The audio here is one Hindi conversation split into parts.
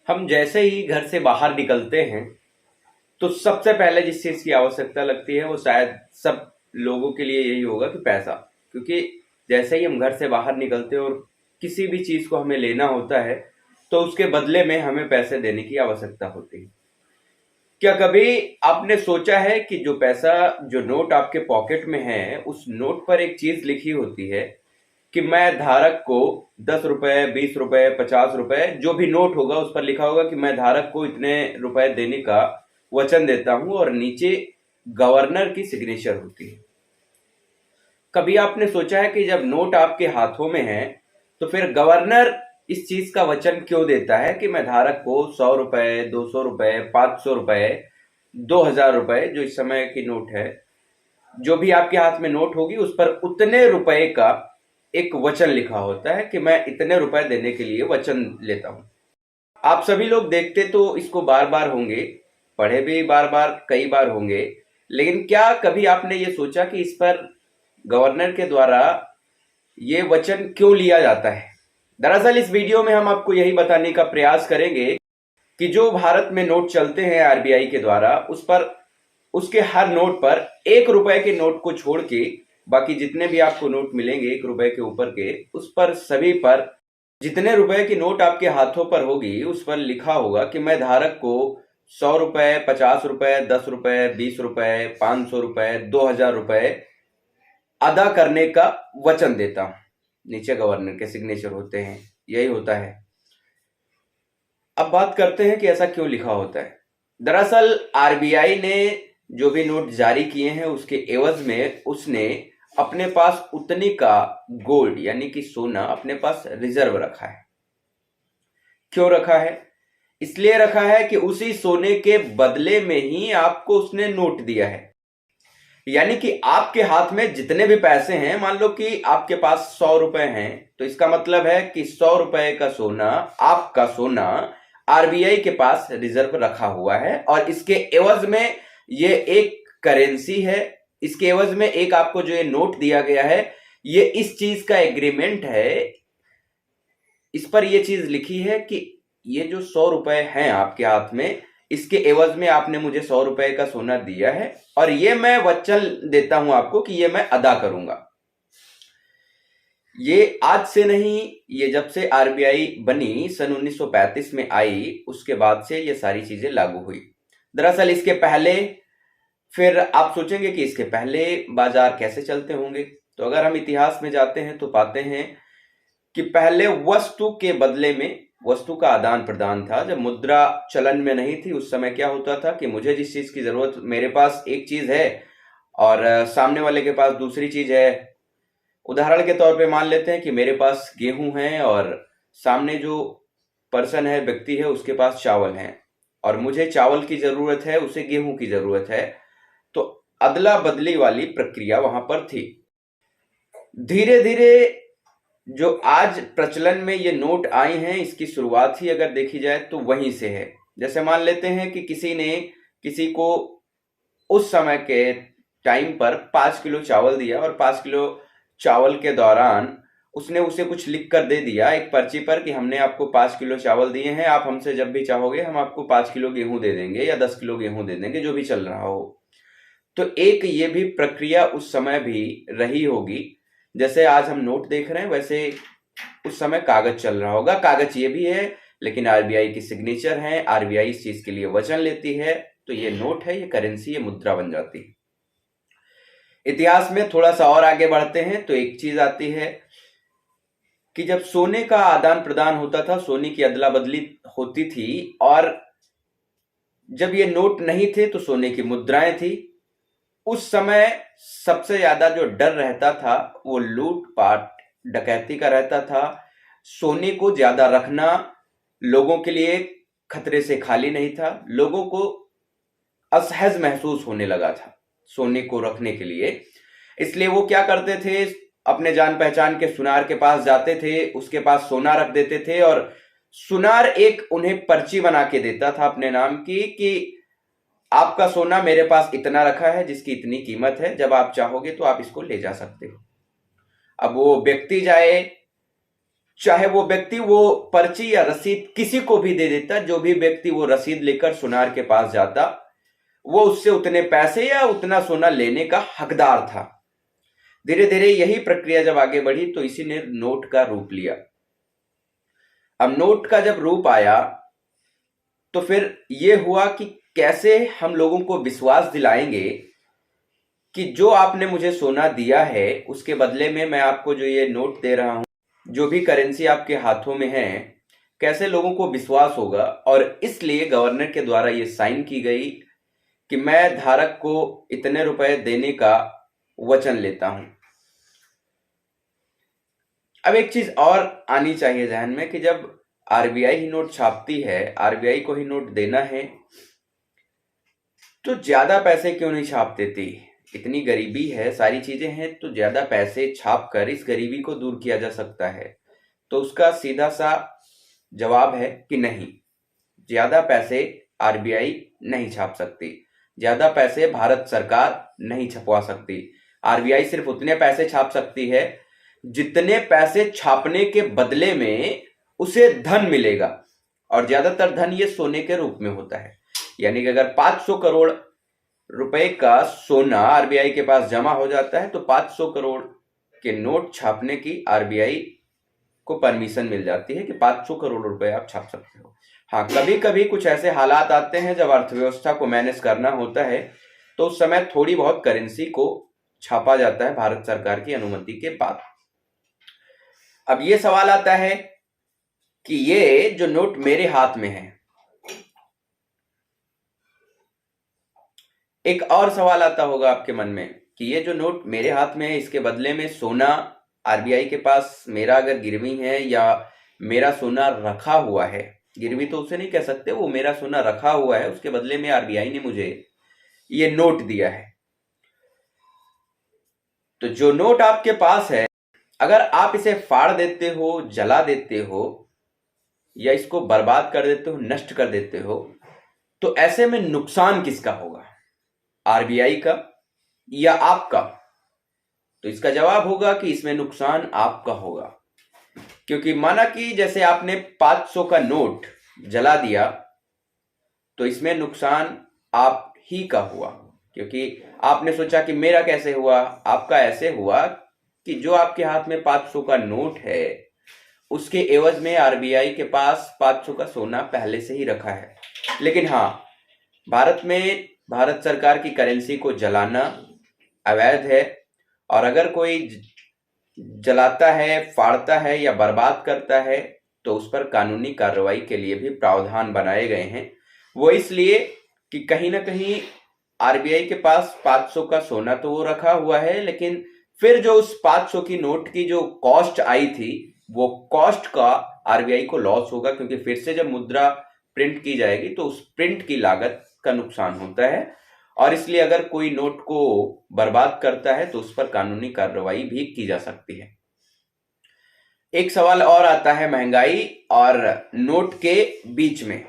हम जैसे ही घर से बाहर निकलते हैं तो सबसे पहले जिस चीज की आवश्यकता लगती है वो शायद सब लोगों के लिए यही होगा कि पैसा। क्योंकि जैसे ही हम घर से बाहर निकलते हैं और किसी भी चीज को हमें लेना होता है तो उसके बदले में हमें पैसे देने की आवश्यकता होती है। क्या कभी आपने सोचा है कि जो पैसा, जो नोट आपके पॉकेट में है, उस नोट पर एक चीज लिखी होती है कि मैं धारक को 10 रुपए, 20 रुपए, 50 रुपए, जो भी नोट होगा उस पर लिखा होगा कि मैं धारक को इतने रुपए देने का वचन देता हूं, और नीचे गवर्नर की सिग्नेचर होती है। कभी आपने सोचा है कि जब नोट आपके हाथों में है तो फिर गवर्नर इस चीज का वचन क्यों देता है कि मैं धारक को 100 रुपए, 200 रुपए, 500 रुपए, 2000 रुपए, जो इस समय की नोट है, जो भी आपके हाथ में नोट होगी उस पर उतने रुपए का एक वचन लिखा होता है कि मैं इतने रुपए देने के लिए वचन लेता हूं। आप सभी लोग देखते तो इसको बार बार होंगे, पढ़े भी बार बार कई बार होंगे, लेकिन क्या कभी आपने ये सोचा कि इस पर गवर्नर के द्वारा ये वचन क्यों लिया जाता है? दरअसल इस वीडियो में हम आपको यही बताने का प्रयास करेंगे कि जो भारत में नोट चलते हैं आरबीआई के द्वारा, उस पर, उसके हर नोट पर 1 रुपए के नोट को छोड़ के बाकी जितने भी आपको नोट मिलेंगे 1 रुपए के ऊपर के, उस पर सभी पर जितने रुपए की नोट आपके हाथों पर होगी उस पर लिखा होगा कि मैं धारक को 100 रुपए, 50 रुपए, 10 रुपए, 20 रुपए, 500 रुपए, 2000 रुपए अदा करने का वचन देता हूं। नीचे गवर्नर के सिग्नेचर होते हैं, यही होता है। अब बात करते हैं कि ऐसा क्यों लिखा होता है। दरअसल आरबीआई ने जो भी नोट जारी किए हैं उसके एवज में उसने अपने पास उतने का गोल्ड यानी कि सोना अपने पास रिजर्व रखा है। क्यों रखा है? इसलिए रखा है कि उसी सोने के बदले में ही आपको उसने नोट दिया है। यानी कि आपके हाथ में जितने भी पैसे हैं, मान लो कि आपके पास 100 रुपए हैं, तो इसका मतलब है कि 100 रुपए का सोना, आपका सोना आरबीआई के पास रिजर्व रखा हुआ है, और इसके एवज में ये एक करेंसी है। इसके एवज में एक आपको जो ये नोट दिया गया है, ये इस चीज का एग्रीमेंट है। इस पर ये चीज लिखी है कि ये जो 100 रुपए हैं आपके हाथ में, इसके एवज में आपने मुझे 100 रुपए का सोना दिया है, और ये मैं वचन देता हूं आपको कि ये मैं अदा करूंगा। ये आज से नहीं, ये जब से आरबीआई बनी सन 1935 में आई, उसके बाद से ये सारी चीजें लागू हुई। दरअसल इसके पहले, फिर आप सोचेंगे कि इसके पहले बाजार कैसे चलते होंगे, तो अगर हम इतिहास में जाते हैं तो पाते हैं कि पहले वस्तु के बदले में वस्तु का आदान प्रदान था। जब मुद्रा चलन में नहीं थी उस समय क्या होता था कि मुझे जिस चीज की जरूरत, मेरे पास एक चीज है और सामने वाले के पास दूसरी चीज है। उदाहरण के तौर पे मान लेते हैं कि मेरे पास गेहूं है और सामने जो पर्सन है, व्यक्ति है, उसके पास चावल है, और मुझे चावल की जरूरत है, उसे गेहूं की जरूरत है। तो अदला बदली वाली प्रक्रिया वहां पर थी। धीरे धीरे जो आज प्रचलन में ये नोट आए हैं, इसकी शुरुआत ही अगर देखी जाए तो वहीं से है। जैसे मान लेते हैं कि किसी ने किसी को उस समय के टाइम पर 5 किलो चावल दिया, और 5 किलो चावल के दौरान उसने उसे कुछ लिख कर दे दिया एक पर्ची पर कि हमने आपको 5 किलो चावल दिए हैं, आप हमसे जब भी चाहोगे हम आपको 5 किलो गेहूं दे देंगे या 10 किलो गेहूं दे देंगे, जो भी चल रहा हो। तो एक ये भी प्रक्रिया उस समय भी रही होगी। जैसे आज हम नोट देख रहे हैं वैसे उस समय कागज चल रहा होगा। कागज ये भी है, लेकिन आरबीआई की सिग्नेचर है, आरबीआई इस चीज के लिए वचन लेती है, तो ये नोट है, ये करेंसी, ये मुद्रा बन जाती है। इतिहास में थोड़ा सा और आगे बढ़ते हैं तो एक चीज आती है कि जब सोने का आदान प्रदान होता था, सोने की अदला बदली होती थी, और जब ये नोट नहीं थे तो सोने की मुद्राएं थी। उस समय सबसे ज्यादा जो डर रहता था वो लूटपाट डकैती का रहता था। सोने को ज्यादा रखना लोगों के लिए खतरे से खाली नहीं था। लोगों को असहज महसूस होने लगा था सोने को रखने के लिए। इसलिए वो क्या करते थे, अपने जान पहचान के सुनार के पास जाते थे, उसके पास सोना रख देते थे, और सुनार एक उन्हें पर्ची बना के देता था अपने नाम की कि आपका सोना मेरे पास इतना रखा है जिसकी इतनी कीमत है, जब आप चाहोगे तो आप इसको ले जा सकते हो। अब वो व्यक्ति जाए, चाहे वो व्यक्ति वो पर्ची या रसीद किसी को भी दे देता, जो भी व्यक्ति वो रसीद लेकर सुनार के पास जाता वो उससे उतने पैसे या उतना सोना लेने का हकदार था। धीरे धीरे यही प्रक्रिया जब आगे बढ़ी तो इसी ने नोट का रूप लिया। अब नोट का जब रूप आया तो फिर यह हुआ कि कैसे हम लोगों को विश्वास दिलाएंगे कि जो आपने मुझे सोना दिया है उसके बदले में मैं आपको जो ये नोट दे रहा हूं, जो भी करेंसी आपके हाथों में है, कैसे लोगों को विश्वास होगा। और इसलिए गवर्नर के द्वारा ये साइन की गई कि मैं धारक को इतने रुपए देने का वचन लेता हूं। अब एक चीज और आनी चाहिए ध्यान में कि जब आरबीआई ही नोट छापती है, आरबीआई को ही नोट देना है, तो ज्यादा पैसे क्यों नहीं छाप देती? इतनी गरीबी है, सारी चीजें हैं, तो ज्यादा पैसे छाप कर इस गरीबी को दूर किया जा सकता है। तो उसका सीधा सा जवाब है कि नहीं, ज्यादा पैसे आरबीआई नहीं छाप सकती, ज्यादा पैसे भारत सरकार नहीं छपवा सकती। आरबीआई सिर्फ उतने पैसे छाप सकती है जितने पैसे छापने के बदले में उसे धन मिलेगा, और ज्यादातर धन ये सोने के रूप में होता है। यानी कि अगर 500 करोड़ रुपए का सोना आरबीआई के पास जमा हो जाता है तो 500 करोड़ के नोट छापने की आरबीआई को परमिशन मिल जाती है कि 500 करोड़ रुपए आप छाप सकते हो। हाँ, कभी कभी कुछ ऐसे हालात आते हैं जब अर्थव्यवस्था को मैनेज करना होता है, तो उस समय थोड़ी बहुत करेंसी को छापा जाता है भारत सरकार की अनुमति के बाद। अब ये सवाल आता है कि ये जो नोट मेरे हाथ में है, एक और सवाल आता होगा आपके मन में कि ये जो नोट मेरे हाथ में है, इसके बदले में सोना आरबीआई के पास मेरा अगर गिरवी है या मेरा सोना रखा हुआ है, गिरवी तो उसे नहीं कह सकते, वो मेरा सोना रखा हुआ है, उसके बदले में आरबीआई ने मुझे ये नोट दिया है। तो जो नोट आपके पास है, अगर आप इसे फाड़ देते हो, जला देते हो या इसको बर्बाद कर देते हो, नष्ट कर देते हो, तो ऐसे में नुकसान किसका होगा? आरबीआई का या आपका? तो इसका जवाब होगा कि इसमें नुकसान आपका होगा। क्योंकि माना कि जैसे आपने 500 का नोट जला दिया, तो इसमें नुकसान आप ही का हुआ, क्योंकि आपने सोचा कि मेरा कैसे हुआ। आपका ऐसे हुआ कि जो आपके हाथ में 500 का नोट है, उसके एवज में आरबीआई के पास 500 का सोना पहले से ही रखा है। लेकिन हाँ, भारत में भारत सरकार की करेंसी को जलाना अवैध है, और अगर कोई जलाता है, फाड़ता है या बर्बाद करता है तो उस पर कानूनी कार्रवाई के लिए भी प्रावधान बनाए गए हैं। वो इसलिए कि कहीं ना कहीं आरबीआई के पास 500 का सोना तो वो रखा हुआ है, लेकिन फिर जो उस 500 की नोट की जो कॉस्ट आई थी, वो कॉस्ट का आरबीआई को लॉस होगा, क्योंकि फिर से जब मुद्रा प्रिंट की जाएगी तो उस प्रिंट की लागत का नुकसान होता है। और इसलिए अगर कोई नोट को बर्बाद करता है तो उस पर कानूनी कार्रवाई भी की जा सकती है। एक सवाल और आता है महंगाई और नोट के बीच में,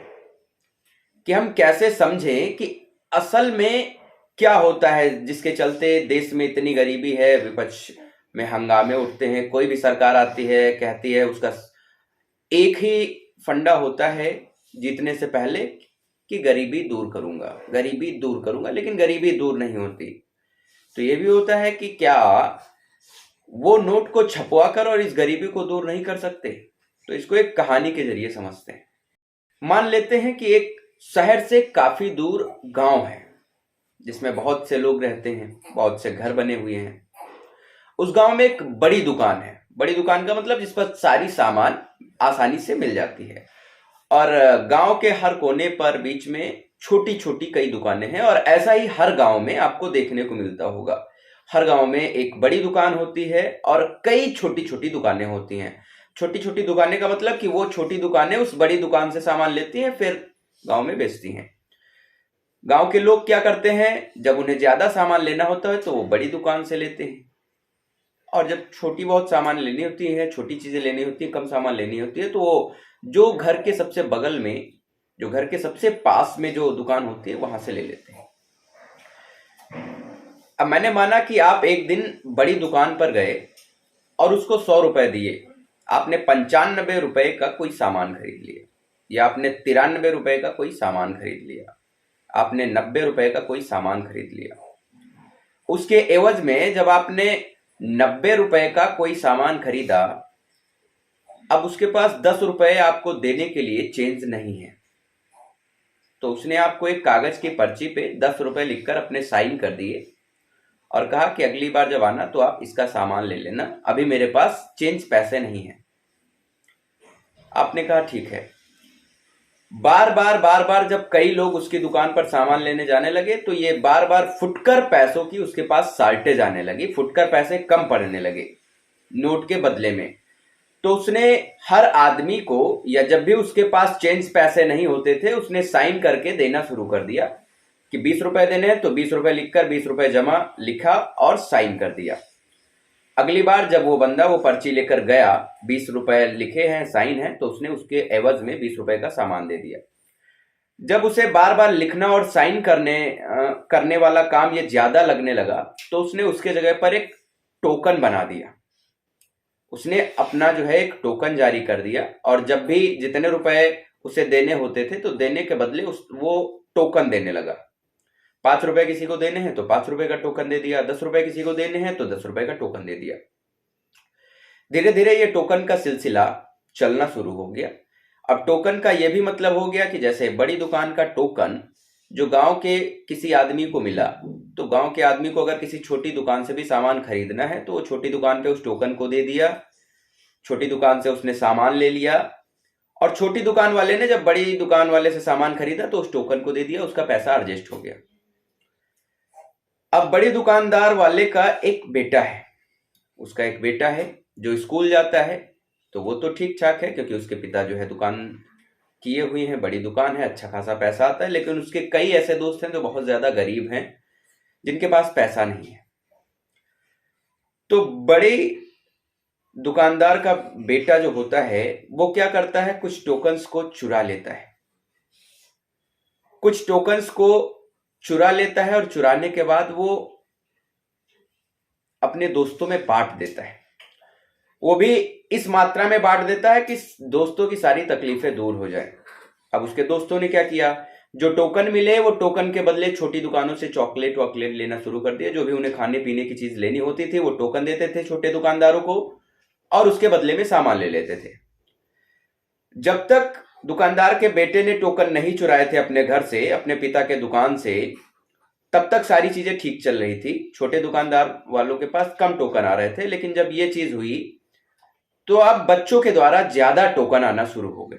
कि हम कैसे समझें कि असल में क्या होता है जिसके चलते देश में इतनी गरीबी है, विपक्ष में हंगामे उठते हैं, कोई भी सरकार आती है कहती है उसका एक ही फंडा होता है जीतने से पहले कि गरीबी दूर करूंगा, गरीबी दूर करूंगा, लेकिन गरीबी दूर नहीं होती। तो ये भी होता है कि क्या वो नोट को छपवा कर और इस गरीबी को दूर नहीं कर सकते? तो इसको एक कहानी के जरिए समझते हैं। मान लेते हैं कि एक शहर से काफी दूर गांव है जिसमें बहुत से लोग रहते हैं, बहुत से घर बने हुए हैं। उस गांव में एक बड़ी दुकान है। बड़ी दुकान का मतलब जिस पर सारी सामान आसानी से मिल जाती है, और गांव के हर कोने पर बीच में छोटी छोटी कई दुकानें हैं। और ऐसा ही हर गांव में आपको देखने को मिलता होगा। हर गांव में एक बड़ी दुकान होती है और कई छोटी छोटी दुकानें होती हैं। छोटी छोटी दुकानें का मतलब कि वो छोटी दुकानें उस बड़ी दुकान से सामान लेती हैं, फिर गांव में बेचती हैं। गांव के लोग क्या करते हैं, जब उन्हें ज्यादा सामान लेना होता है तो वो बड़ी दुकान से लेते हैं, और जब छोटी बहुत सामान लेनी होती है, छोटी चीजें लेनी होती है, कम सामान लेनी होती है, तो वो जो घर के सबसे बगल में, जो घर के सबसे पास में जो दुकान होती है वहां से ले लेते हैं। अब मैंने माना कि आप एक दिन बड़ी दुकान पर गए और उसको 100 रुपए दिए। आपने 95 रुपए का कोई सामान खरीद लिया, या आपने 93 रुपए का कोई सामान खरीद लिया, आपने 90 रुपए का कोई सामान खरीद लिया। उसके एवज में जब आपने 90 रुपए का कोई सामान खरीदा, अब उसके पास 10 रुपए आपको देने के लिए चेंज नहीं है, तो उसने आपको एक कागज की पर्ची पे 10 रुपए लिखकर अपने साइन कर दिए और कहा कि अगली बार जब आना तो आप इसका सामान ले लेना, अभी मेरे पास चेंज पैसे नहीं है। आपने कहा ठीक है। बार बार जब कई लोग उसकी दुकान पर सामान लेने जाने लगे तो ये बार बार फुटकर पैसों की उसके पास साल्टेज आने लगी, फुटकर पैसे कम पड़ने लगे नोट के बदले में। तो उसने हर आदमी को, या जब भी उसके पास चेंज पैसे नहीं होते थे, उसने साइन करके देना शुरू कर दिया कि 20 रुपए देने हैं, तो 20 रुपए लिखकर 20 रुपए जमा लिखा और साइन कर दिया। अगली बार जब वो बंदा वो पर्ची लेकर गया, 20 रुपए लिखे हैं, साइन है, तो उसने उसके एवज में 20 रुपए का सामान दे दिया। जब उसे बार बार लिखना और साइन करने वाला काम ये ज्यादा लगने लगा, तो उसने उसके जगह पर एक टोकन बना दिया। उसने अपना जो है एक टोकन जारी कर दिया, और जब भी जितने रुपए उसे देने होते थे तो देने के बदले वो टोकन देने लगा। 5 रुपए किसी को देने हैं तो 5 रुपए का टोकन दे दिया, 10 रुपए किसी को देने हैं तो 10 रुपए का टोकन दे दिया। धीरे धीरे ये टोकन का सिलसिला चलना शुरू हो गया। अब टोकन का यह भी मतलब हो गया कि जैसे बड़ी दुकान का टोकन जो गांव के किसी आदमी को मिला, तो गांव के आदमी को अगर किसी छोटी दुकान से भी सामान खरीदना है तो वो छोटी दुकान पे उस टोकन को दे दिया, छोटी दुकान से उसने सामान ले लिया, और छोटी दुकान वाले ने जब बड़ी दुकान वाले से सामान खरीदा तो उस टोकन को दे दिया, उसका पैसा एडजस्ट हो गया। अब बड़े दुकानदार वाले का एक बेटा है, उसका एक बेटा है जो स्कूल जाता है, तो वो तो ठीक ठाक है क्योंकि उसके पिता जो है दुकान किए हुए हैं, बड़ी दुकान है, अच्छा खासा पैसा आता है। लेकिन उसके कई ऐसे दोस्त हैं जो बहुत ज्यादा गरीब हैं, जिनके पास पैसा नहीं है। तो बड़े दुकानदार का बेटा जो होता है वो क्या करता है, कुछ टोकन्स को चुरा लेता है, कुछ टोकन्स को चुरा लेता है, और चुराने के बाद वो अपने दोस्तों में बांट देता है। वो भी इस मात्रा में बांट देता है कि दोस्तों की सारी तकलीफें दूर हो जाए। अब उसके दोस्तों ने क्या किया, जो टोकन मिले वो टोकन के बदले छोटी दुकानों से चॉकलेट वॉकलेट लेना शुरू कर दिया। जो भी उन्हें खाने पीने की चीज लेनी होती थी वो टोकन देते थे छोटे दुकानदारों को, और उसके बदले में सामान ले लेते थे। जब तक दुकानदार के बेटे ने टोकन नहीं चुराए थे अपने घर से, अपने पिता के दुकान से, तब तक सारी चीजें ठीक चल रही थी। छोटे दुकानदार वालों के पास कम टोकन आ रहे थे। लेकिन जब ये चीज हुई तो अब बच्चों के द्वारा ज्यादा टोकन आना शुरू हो गए।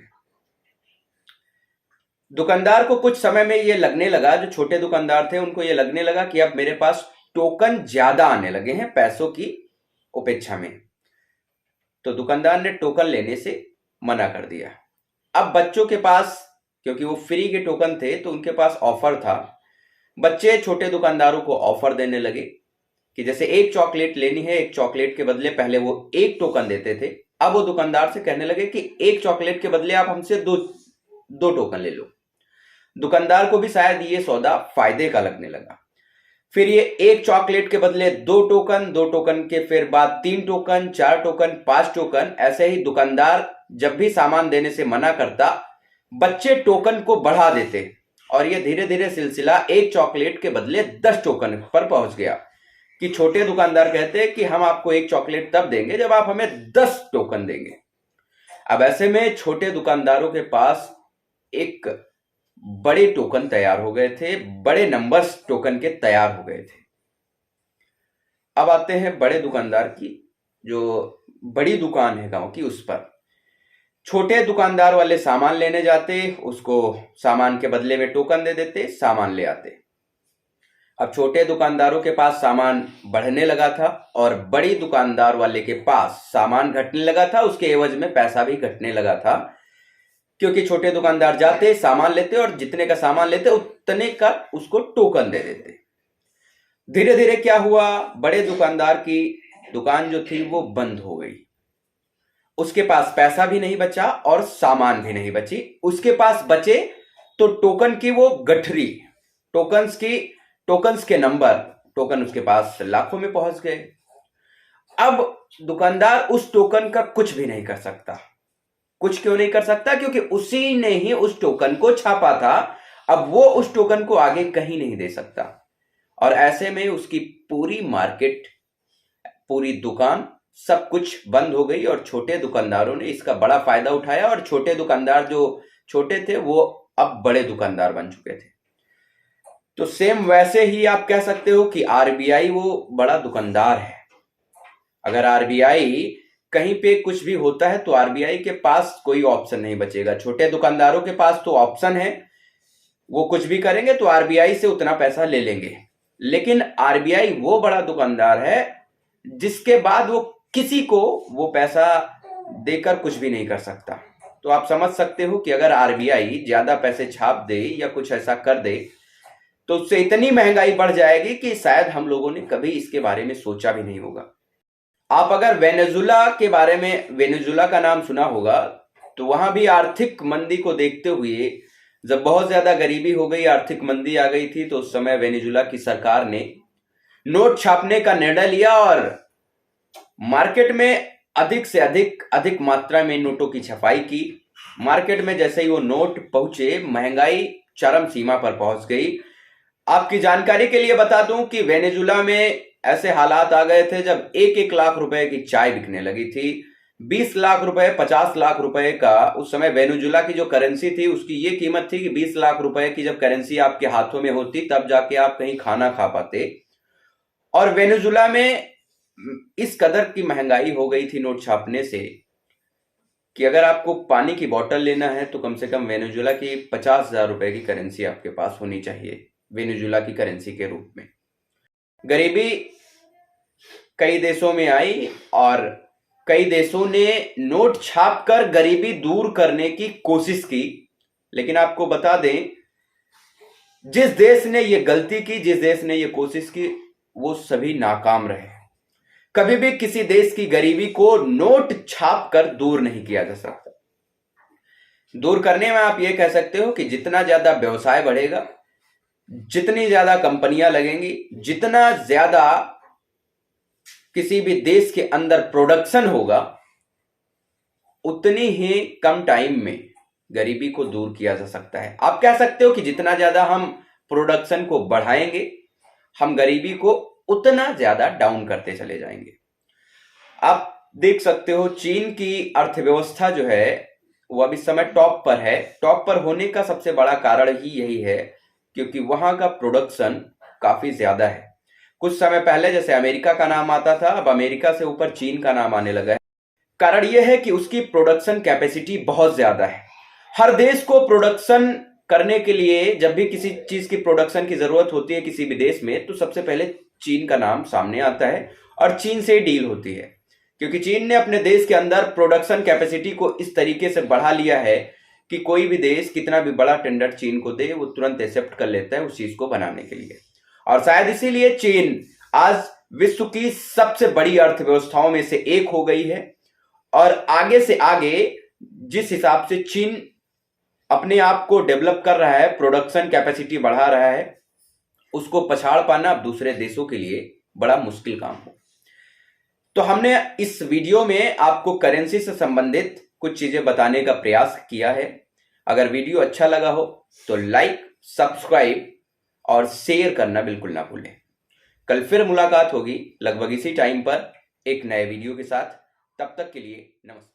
दुकानदार को कुछ समय में ये लगने लगा, जो छोटे दुकानदार थे उनको ये लगने लगा कि अब मेरे पास टोकन ज्यादा आने लगे हैं पैसों की अपेक्षा में। तो दुकानदार ने टोकन लेने से मना कर दिया। अब बच्चों के पास, क्योंकि वो फ्री के टोकन थे तो उनके पास ऑफर था, बच्चे छोटे दुकानदारों को ऑफर देने लगे कि जैसे एक चॉकलेट लेनी है, एक चॉकलेट के बदले पहले वो एक टोकन देते थे, अब वो दुकानदार से कहने लगे कि एक चॉकलेट के बदले आप हमसे दो टोकन ले लो। दुकानदार को भी शायद ये सौदा फायदे का लगने लगा। फिर ये एक चॉकलेट के बदले दो टोकन के फिर बाद 3 टोकन, 4 टोकन, 5 टोकन, ऐसे ही दुकानदार जब भी सामान देने से मना करता, बच्चे टोकन को बढ़ा देते, और ये धीरे धीरे सिलसिला एक चॉकलेट के बदले 10 टोकन पर पहुंच गया कि छोटे दुकानदार कहते कि हम आपको एक चॉकलेट तब देंगे जब आप हमें 10 टोकन देंगे। अब ऐसे में छोटे दुकानदारों के पास एक बड़े टोकन तैयार हो गए थे, बड़े नंबर्स टोकन के तैयार हो गए थे। अब आते हैं बड़े दुकानदार की, जो बड़ी दुकान है गांव की, उस पर छोटे दुकानदार वाले सामान लेने जाते, उसको सामान के बदले में टोकन दे देते, सामान ले आते। अब छोटे दुकानदारों के पास सामान बढ़ने लगा था और बड़ी दुकानदार वाले के पास सामान घटने लगा था, उसके एवज में पैसा भी घटने लगा था, क्योंकि छोटे दुकानदार जाते, सामान लेते, और जितने का सामान लेते उतने का उसको टोकन दे देते। धीरे धीरे क्या हुआ, बड़े दुकानदार की दुकान जो थी वो बंद हो गई। उसके पास पैसा भी नहीं बचा और सामान भी नहीं बची। उसके पास बचे तो टोकन की वो गठरी, टोकन्स के नंबर, टोकन उसके पास लाखों में पहुंच गए। अब दुकानदार उस टोकन का कुछ भी नहीं कर सकता। कुछ क्यों नहीं कर सकता? क्योंकि उसी ने ही उस टोकन को छापा था। अब वो उस टोकन को आगे कहीं नहीं दे सकता, और ऐसे में उसकी पूरी मार्केट, पूरी दुकान, सब कुछ बंद हो गई। और छोटे दुकानदारों ने इसका बड़ा फायदा उठाया, और छोटे दुकानदार जो छोटे थे वो अब बड़े दुकानदार बन चुके थे। तो सेम वैसे ही आप कह सकते हो कि आरबीआई वो बड़ा दुकानदार है। अगर आरबीआई कहीं पे कुछ भी होता है तो आरबीआई के पास कोई ऑप्शन नहीं बचेगा। छोटे दुकानदारों के पास तो ऑप्शन है, वो कुछ भी करेंगे तो आरबीआई से उतना पैसा ले लेंगे। लेकिन आरबीआई वो बड़ा दुकानदार है जिसके बाद वो किसी को वो पैसा देकर कुछ भी नहीं कर सकता। तो आप समझ सकते हो कि अगर आरबीआई ज्यादा पैसे छाप दे या कुछ ऐसा कर दे तो उससे इतनी महंगाई बढ़ जाएगी कि शायद हम लोगों ने कभी इसके बारे में सोचा भी नहीं होगा। आप अगर वेनेजुला के बारे में, वेनेजुला का नाम सुना होगा, तो वहां भी आर्थिक मंदी को देखते हुए जब बहुत ज्यादा गरीबी हो गई, आर्थिक मंदी आ गई थी, तो उस समय वेनेजुला की सरकार ने नोट छापने का निर्णय लिया और मार्केट में अधिक से अधिक मात्रा में नोटों की छपाई की। मार्केट में जैसे ही वो नोट पहुंचे, महंगाई चरम सीमा पर पहुंच गई। आपकी जानकारी के लिए बता दूं कि वेनेजुला में ऐसे हालात आ गए थे जब 1-1 लाख रुपए की चाय बिकने लगी थी। 20 लाख रुपए, 50 लाख रुपए का उस समय वेनेजुला की जो करेंसी थी उसकी ये कीमत थी कि 20 लाख रुपए की जब करेंसी आपके हाथों में होती तब जाके आप कहीं खाना खा पाते। और वेनेजुला में इस कदर की महंगाई हो गई थी नोट छापने से कि अगर आपको पानी की बोतल लेना है तो कम से कम वेनेजुला की 50,000 रुपए की करेंसी आपके पास होनी चाहिए, वेनेजुला की करेंसी के रूप में। गरीबी कई देशों में आई और कई देशों ने नोट छापकर गरीबी दूर करने की कोशिश की। लेकिन आपको बता दें, जिस देश ने यह गलती की, जिस देश ने यह कोशिश की, वो सभी नाकाम रहे। कभी भी किसी देश की गरीबी को नोट छाप कर दूर नहीं किया जा सकता। दूर करने में आप ये कह सकते हो कि जितना ज्यादा व्यवसाय बढ़ेगा, जितनी ज्यादा कंपनियां लगेंगी, जितना ज्यादा किसी भी देश के अंदर प्रोडक्शन होगा, उतनी ही कम टाइम में गरीबी को दूर किया जा सकता है। आप कह सकते हो कि जितना ज्यादा हम प्रोडक्शन को बढ़ाएंगे, हम गरीबी को उतना ज्यादा डाउन करते चले जाएंगे। आप देख सकते हो चीन की अर्थव्यवस्था जो है वो अभी समय टॉप पर है। टॉप पर होने का सबसे बड़ा कारण ही यही है क्योंकि वहां का प्रोडक्शन काफी ज्यादा है। कुछ समय पहले जैसे अमेरिका का नाम आता था, अब अमेरिका से ऊपर चीन का नाम आने लगा है। कारण यह है कि उसकी प्रोडक्शन कैपेसिटी बहुत ज्यादा है। हर देश को प्रोडक्शन करने के लिए जब भी किसी चीज की प्रोडक्शन की जरूरत होती है किसी भी देश में, तो सबसे पहले चीन का नाम सामने आता है और चीन से डील होती है। क्योंकि चीन ने अपने देश के अंदर प्रोडक्शन कैपेसिटी को इस तरीके से बढ़ा लिया है कि कोई भी देश कितना भी बड़ा टेंडर चीन को दे, वो तुरंत एक्सेप्ट कर लेता है उस चीज को बनाने के लिए। और शायद इसीलिए चीन आज विश्व की सबसे बड़ी अर्थव्यवस्थाओं में से एक हो गई है। और आगे से आगे जिस हिसाब से चीन अपने आप को डेवलप कर रहा है, प्रोडक्शन कैपेसिटी बढ़ा रहा है, उसको पछाड़ पाना अब दूसरे देशों के लिए बड़ा मुश्किल काम हो। तो हमने इस वीडियो में आपको करेंसी से संबंधित कुछ चीजें बताने का प्रयास किया है। अगर वीडियो अच्छा लगा हो तो लाइक, सब्सक्राइब और शेयर करना बिल्कुल ना भूलें। कल फिर मुलाकात होगी लगभग इसी टाइम पर एक नए वीडियो के साथ। तब तक के लिए नमस्कार।